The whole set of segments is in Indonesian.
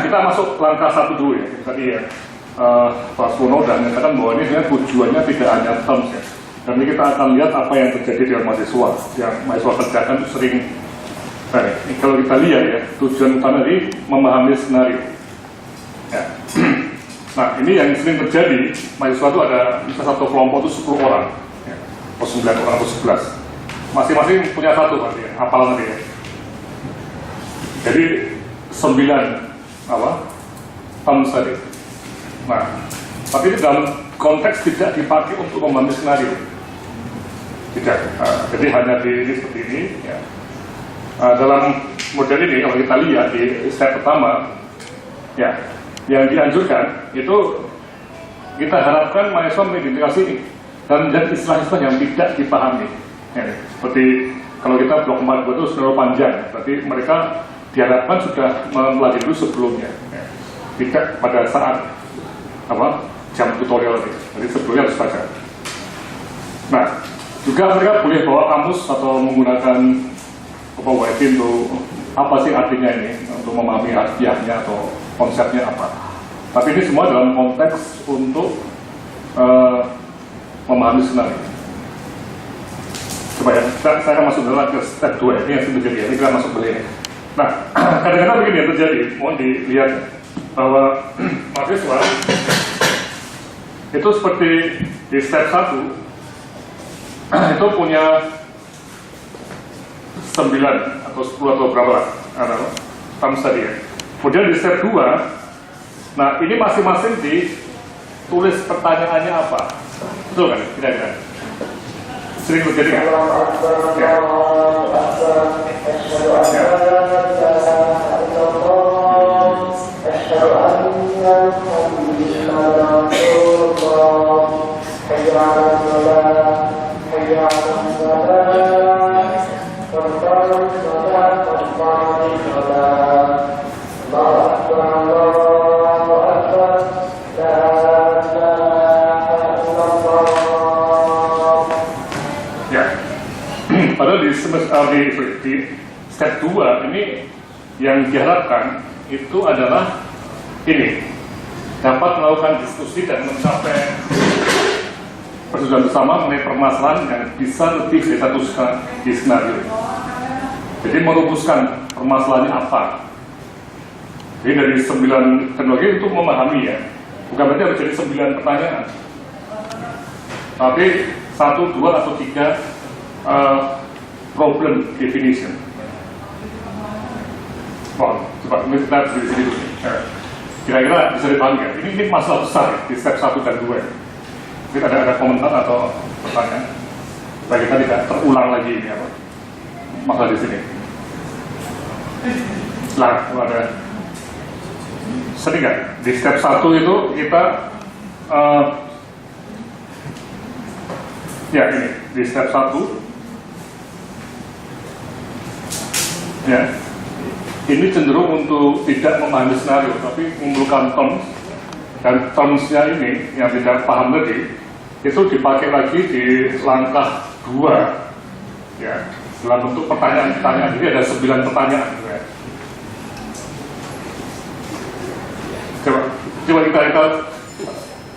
kita masuk langkah satu dulu ya. Tadi ya, Pak Suwono sudah menyatakan bahwa ini sebenarnya tujuannya tidak hanya terms ya. Dan ini kita akan lihat apa yang terjadi dengan mahasiswa. Yang mahasiswa kerjakan itu sering, kalau kita lihat ya, tujuan utama ini memahami skenario. Ya. Nah, ini yang sering terjadi, mahasiswa itu ada, bisa satu kelompok itu 10 orang, ya. Atau 9 orang atau 11. Masing-masing punya satu nanti ya, hafal nanti ya. Jadi 9 terms tadi. Nah, tapi itu dalam konteks tidak dipakai untuk memahami skenario. Tidak. Jadi hanya di seperti ini. Ya. Dalam model ini, kalau kita lihat di step pertama, ya, yang dianjurkan itu kita harapkan mahasiswa mengidentifikasi ini dan istilah-istilah yang tidak dipahami. Ya, seperti kalau kita blok 4 itu skenario panjang, berarti mereka diharapkan sudah mempelajari dulu sebelumnya, ya. Tidak pada saat jam tutorial ini. Jadi sebelumnya harus baca. Nah, juga mereka boleh bawa kamus atau menggunakan WIP untuk apa sih artinya ini, untuk memahami harfiahnya atau konsepnya apa. Tapi ini semua dalam konteks untuk memahami skenario. Coba ya, saya akan masuk dulu ke step 2 ini yang sudah terjadi. Ini kita masuk beli ini. Nah, kadang-kadang begini yang terjadi, mohon dilihat bahwa mahasiswa itu seperti di step 1 itu punya 9 atau 10 atau berapa terms tadi ya. Kemudian di step 2, nah ini masing-masing ditulis pertanyaannya apa. Betul kan? Tidak. Sering terjadi kan? Ya. Padahal di step 2 ini yang diharapkan itu adalah ini, dapat melakukan diskusi dan mencapai persetujuan bersama mengenai permasalahan yang bisa lebih dari satu di skenario. Jadi merumuskan permasalahannya apa. Jadi dari 9 teknologi itu memahami ya, bukan berarti harus jadi 9 pertanyaan, tapi 1, 2 atau 3 problem definition. Wah, coba kita di sini dulu. Kira-kira bisa dipahami ya? Ini masalah besar ya, di step 1 dan 2. Jadi ada komentar atau pertanyaan supaya kita tidak terulang lagi ini apa masalah di sini. Nah, ada sering nggak di step 1 itu kita ya ini di step 1 ya, ini cenderung untuk tidak memahami skenario, tapi mengumpulkan terms, dan termsnya ini yang tidak paham tadi, itu dipakai lagi di langkah 2, ya, dalam bentuk pertanyaan-pertanyaan. Jadi ada 9 pertanyaan. Ya. Coba kita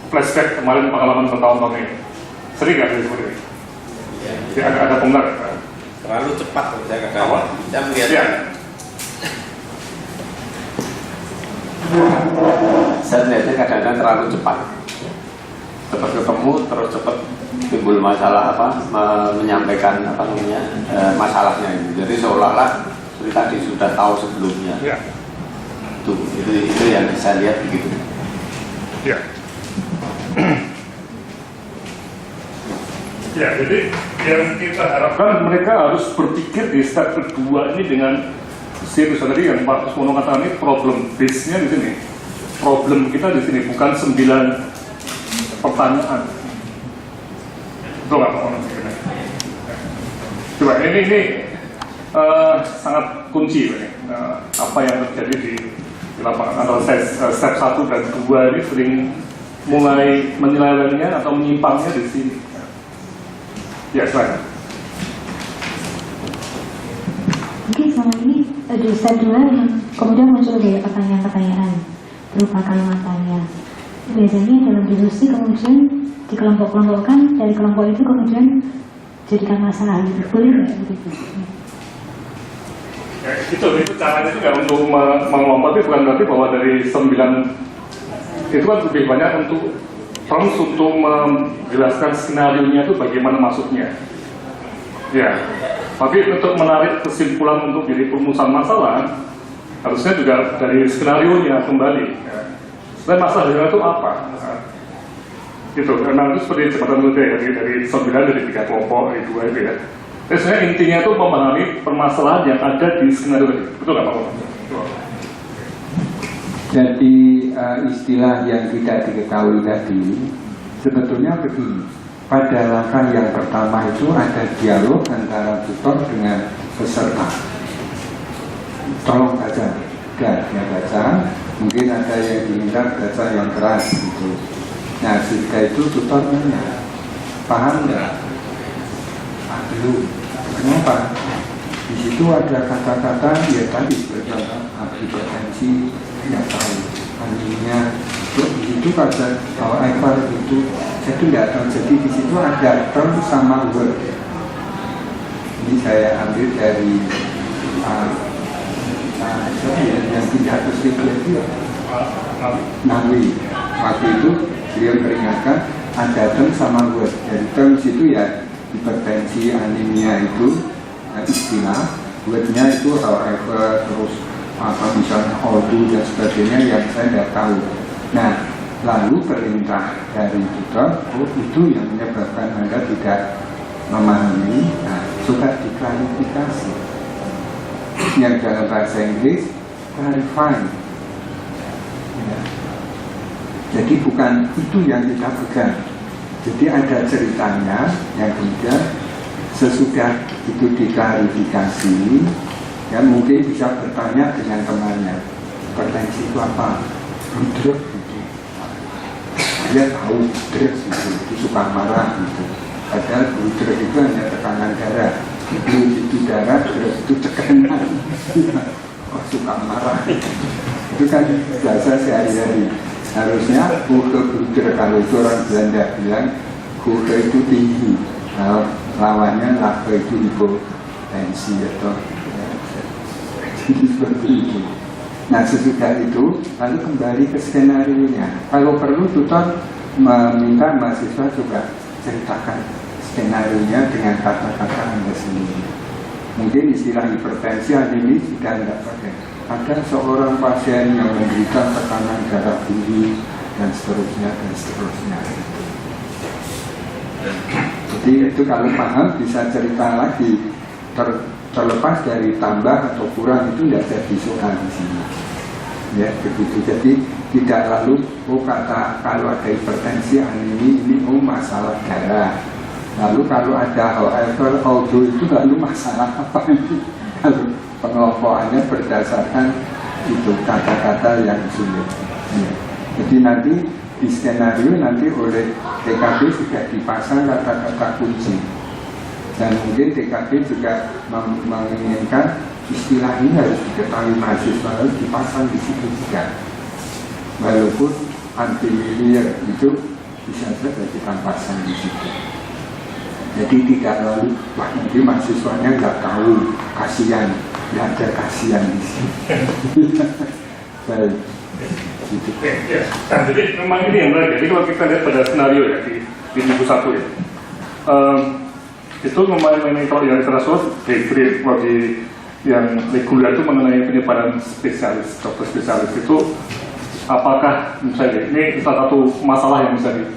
flashback kemarin pengalaman bertahun-tahun ini. Sering nggak seperti ini? Jadi ada komentar. Terlalu cepat saya kadang. Saya melihat. Ya. Saya melihatnya kadang-kadang terlalu cepat. Cepat ketemu, terus cepat timbul masalah menyampaikan masalahnya. Jadi seolah-olah seperti tadi sudah tahu sebelumnya. Ya. Itu yang saya lihat begitu. Ya. Ya, jadi yang kita harapkan mereka harus berpikir di step kedua ini dengan serius. Tadi yang Pak Suwono katakan ini problem base-nya di sini. Problem kita di sini bukan 9 pertanyaan. Betul nggak Pak? Coba ini sangat kunci ini. Apa yang terjadi di lapangan antara step 1 dan 2 ini sering mulai menyelewengnya atau menyimpangnya di sini. Ya, silakan. Mungkin selama ini di step 2 yang kemudian muncul dari pertanyaan-pertanyaan berupa kalimat tanya. Biasanya dalam diskusi kemudian dikelompok-kelompokkan, dari kelompok itu kemudian jadikan masalah gitu. Boleh nggak begitu? Ya, itu caranya juga untuk mengelompokkan, bukan berarti bahwa dari 9 itu kan lebih banyak untuk terus untuk menjelaskan skenario-nya itu bagaimana masuknya. Ya, tapi untuk menarik kesimpulan untuk jadi perumusan masalah, harusnya juga dari skenario-nya kembali. Ya. Sebenarnya masalahnya itu apa? Nah, gitu. Memang itu seperti jembatan muda ya, dari 9 dari 3 kelompok, dari 2 itu ya. Jadi sebenarnya intinya itu memahami permasalahan yang ada di skenario tadi. Betul nggak Pak? Jadi istilah yang tidak diketahui tadi sebetulnya begini. Pada langkah yang pertama itu ada dialog antara tutor dengan peserta. Tolong baca, dia baca. Mungkin ada yang diminta baca yang keras gitu. Nah, ketika itu tutor nanya, paham nggak? Belum. Kenapa? Di situ ada kata-kata ya tadi seperti hipertensi, tidak tahu anjingnya. Di situ kata however itu saya tidak tahu. Jadi di situ ada term sama word. Ini saya ambil dari yang 300 ribu itu Nawi. Waktu itu beliau peringatkan ada term sama word. Jadi term itu ya hipertensi, anemia itu istilah, wordnya itu however, terus apa misalnya ordu dan sebagainya yang saya tidak tahu. Nah, lalu perintah dari tutor, itu yang menyebabkan Anda tidak memahami. Nah, coba diklarifikasi. Yang dalam bahasa Inggris clarify. Ya. Jadi bukan itu yang kita pegang. Jadi ada ceritanya yang kemudian sesudah itu diklarifikasi, ya mungkin bisa bertanya dengan temannya, hipertensi itu apa? Drug gitu. Dia tahu drug itu suka marah gitu. Padahal drug itu hanya tekanan darah. Itu darah, drug itu tekanan. Oh, suka marah. Itu kan bahasa sehari-hari. Harusnya buke kalau itu orang Belanda bilang buke itu tinggi. Nah, lawannya laba itu hipotensi atau jadi seperti itu. Nah, sesudah itu lalu kembali ke skenario-nya. Kalau perlu tutor meminta mahasiswa juga ceritakan skenario-nya dengan kata-kata Anda sendiri. Mungkin istilah hipertensi ini sudah tidak pakai. Ada seorang pasien yang menderita tekanan darah tinggi dan seterusnya dan seterusnya. Jadi itu kalau paham bisa cerita lagi, terlepas dari tambah atau kurang itu tidak jadi soal di sini. Ya begitu. Jadi tidak lalu kata kalau ada hipertensi ini masalah darah. Lalu kalau ada however although itu lalu masalah apa ini? Kalau pengelompokannya berdasarkan itu kata-kata yang sulit. Ya. Jadi nanti di skenario nanti oleh TKB sudah dipasang kata-kata kunci. Dan mungkin TKB juga menginginkan istilah ini harus diketahui mahasiswa, harus dipasang di situ juga. Walaupun anti-miliar itu bisa saja kita pasang di situ. Jadi tidak lalu, wah nanti mahasiswanya nggak tahu, kasihan, nggak ada kasihan di sini. Baik. Gitu. Ya. Nah, jadi memang ini yang menarik. Jadi kalau kita lihat pada skenario ya di buku 1 ya, itu mengenai kalau yang internasional bagi yang reguler itu mengenai penyebaran spesialis, dokter spesialis itu apakah misalnya ini salah satu masalah yang misalnya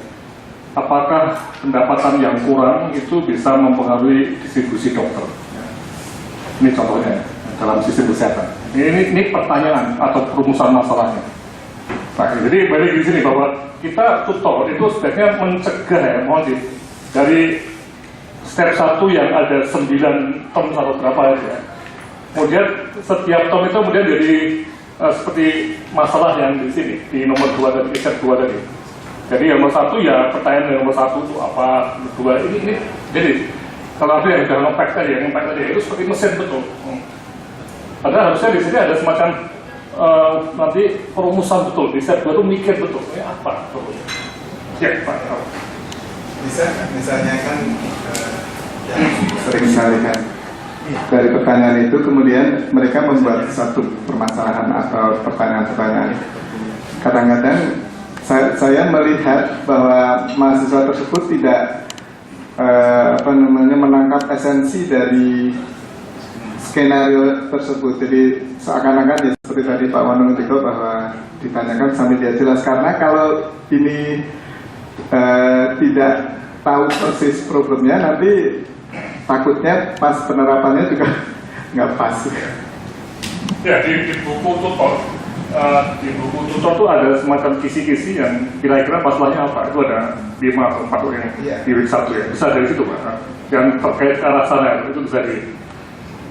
apakah pendapatan yang kurang itu bisa mempengaruhi distribusi dokter? Ini contohnya dalam sistem kesehatan. Ini pertanyaan atau perumusan masalahnya. Nah, jadi balik di sini bahwa kita tutor itu sebaiknya mencegah ya, mohon dari step 1 yang ada 9 term atau berapa ya. Kemudian setiap term itu kemudian jadi seperti masalah yang di sini di nomor 2 tadi, step 2 tadi. Jadi yang nomor 1 ya pertanyaan yang nomor 1 itu apa, nomor 2 ini jadi kalau ada yang sudah nge-pack tadi itu seperti mesin betul. Padahal harusnya di sini ada semacam nanti perumusan betul. Di step 2 itu mikir betul, ini apa? Ya, Pak. Misalnya kan yang Sering sekali kan dari pertanyaan itu kemudian mereka membuat satu permasalahan atau pertanyaan-pertanyaan. Kadang-kadang saya melihat bahwa mahasiswa tersebut tidak menangkap esensi dari skenario tersebut. Jadi seakan-akan ya seperti tadi Pak Wanung itu bahwa ditanyakan sampai dia jelas, karena kalau ini tidak tahu persis problemnya, nanti takutnya pas penerapannya juga nggak pas. Ya, di buku tutor, itu ada semacam kisi-kisi yang kira-kira masalahnya apa. Itu ada 5 atau 4 yang di week 1 ya. Bisa dari situ Pak. Yang terkait ke arah sana itu bisa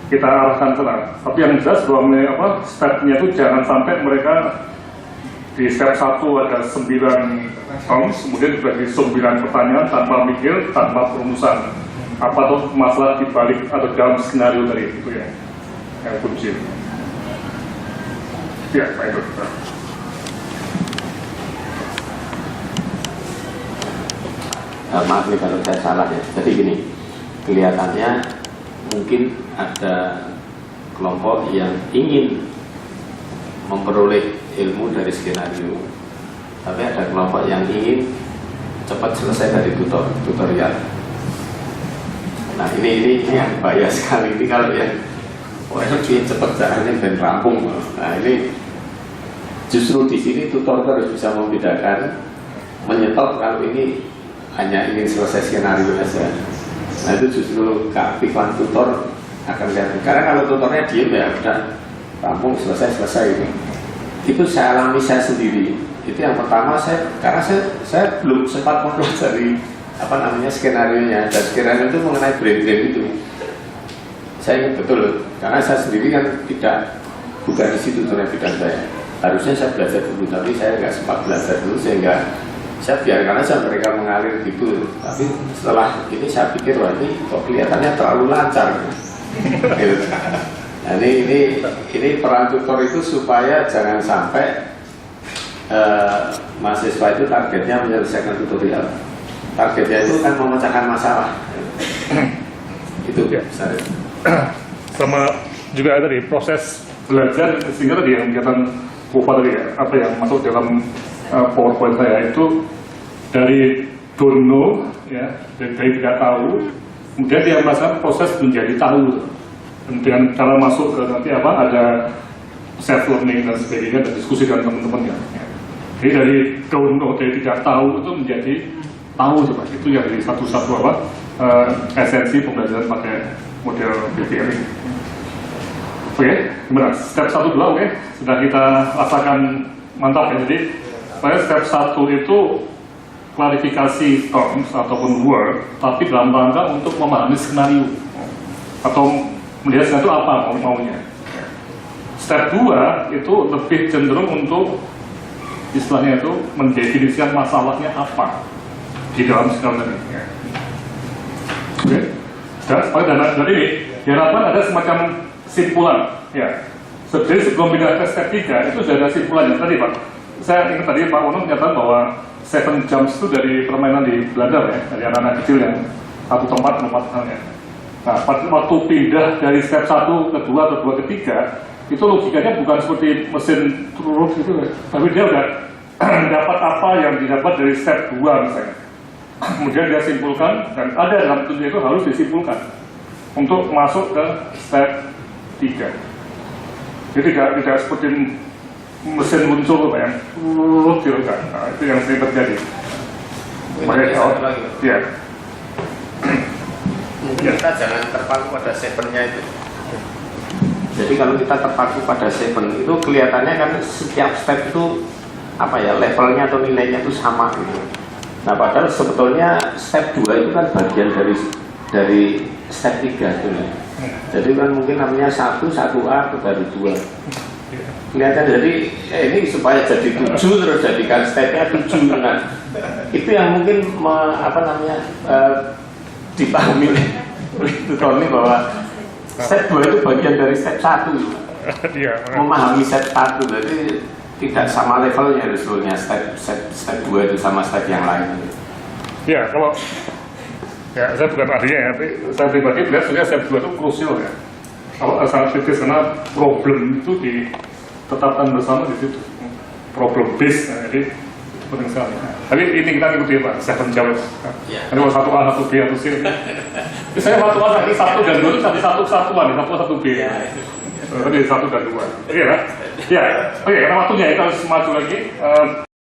kita arahkan sana. Tapi yang jelas bahwa stepnya itu jangan sampai mereka di step 1 ada 9 terms, kemudian dibagi 9 pertanyaan tanpa mikir, tanpa perumusan. Apa tuh masalah di balik atau dalam skenario tadi itu ya, yang kunci. Ya, Pak Ibu. Maaf nih kalau saya salah ya. Jadi gini, kelihatannya mungkin ada kelompok yang ingin memperoleh ilmu dari skenario, tapi ada kelompok yang ingin cepat selesai dari tutorial. Nah ini yang bahaya sekali. Ini kalau yang ingin cepat caranya dan rampung. Nah ini justru di sini tutor harus bisa membedakan, menyetop kalau ini hanya ingin selesai skenario saja. Nah itu justru keaktifan tutor akan lihat. Karena kalau tutornya diem ya udah rampung selesai itu. Itu saya alami saya sendiri. Itu yang pertama karena saya belum sempat mempelajari skenario-nya, dan skenario itu mengenai brain drain itu. Saya ingat betul, karena saya sendiri kan bukan di situ tutorial bidang saya. Harusnya saya belajar dulu, tapi saya nggak sempat belajar dulu, sehingga saya biarkan aja mereka mengalir gitu. Tapi setelah ini saya pikir, wah ini kok kelihatannya terlalu lancar. Gitu. Nah, ini peran tutor itu supaya jangan sampai mahasiswa itu targetnya menyelesaikan tutorial. Targetnya itu kan memecahkan masalah. Itu ya. Sama juga tadi proses belajar, sehingga tadi yang kelihatan Kufa tadi ya, apa yang masuk dalam PowerPoint saya itu dari don't know ya, dari tidak tahu, kemudian dia merasakan proses menjadi tahu, dan dengan cara masuk ke nanti ada self learning dan sebagainya, dan diskusi dengan teman-temannya. Jadi dari don't know, dari tidak tahu itu menjadi tahu, coba itu yang dari satu-satu esensi pembelajaran pakai model BPL ini. Oke, gimana? Step 1 dulu, oke? Sudah kita rasakan mantap ya. Jadi pada step 1 itu klarifikasi terms ataupun word, tapi dalam rangka untuk memahami skenario atau melihat skenario itu apa maunya. Step 2 itu lebih cenderung untuk istilahnya itu mendefinisikan masalahnya apa di dalam skenario ini. Oke, dan dari ini diharapkan ada semacam simpulan, ya. Jadi sebelum pindah ke step 3 itu sudah ada simpulannya tadi Pak. Saya ingat tadi Pak Wono menyatakan bahwa 7 jumps itu dari permainan di Belanda ya, dari anak-anak kecil yang satu tempat halnya. Nah, waktu pindah dari step 1 ke 2 atau 2 ke 3 itu logikanya bukan seperti mesin turun gitu ya. Tapi dia udah dapat apa yang didapat dari step 2 misalnya. Kemudian dia simpulkan, dan ada dalam tujuan itu harus disimpulkan untuk masuk ke step 3. Jadi tidak seperti mesin muncul Pak, yang kan. Nah, itu yang sering terjadi. Makanya ya. Mungkin kita jangan terpaku pada 7-nya itu. Jadi kalau kita terpaku pada 7 itu kelihatannya kan setiap step itu levelnya atau nilainya itu sama gitu. Nah padahal sebetulnya step 2 itu kan bagian dari step 3 itu. Jadi kan mungkin namanya 1A atau dari 2. Kelihatan jadi ini supaya jadi 7 terus jadikan stepnya 7 kan. Itu yang mungkin dipahami oleh tutor ini bahwa step 2 itu bagian dari step 1. Iya. memahami step 1 berarti tidak sama levelnya sebetulnya step 2 itu sama step yang lain. Ya, kalau ya saya bukan ahlinya ya, tapi saya pribadi melihat sebenarnya step 2 itu krusial ya. Kalau sangat kritis karena problem itu ditetapkan bersama di situ. Problem base, nah, jadi itu penting sekali. Tapi ini kita ikuti ya Pak, 7 jawab. Ini kalau 1A, 1B, 1C. Saya 1A, nanti 1 dan 2 itu satu kesatuan, 1B. Tadi 1 dan 2. Iya kan? Ya, oke, karena waktunya kita harus maju lagi.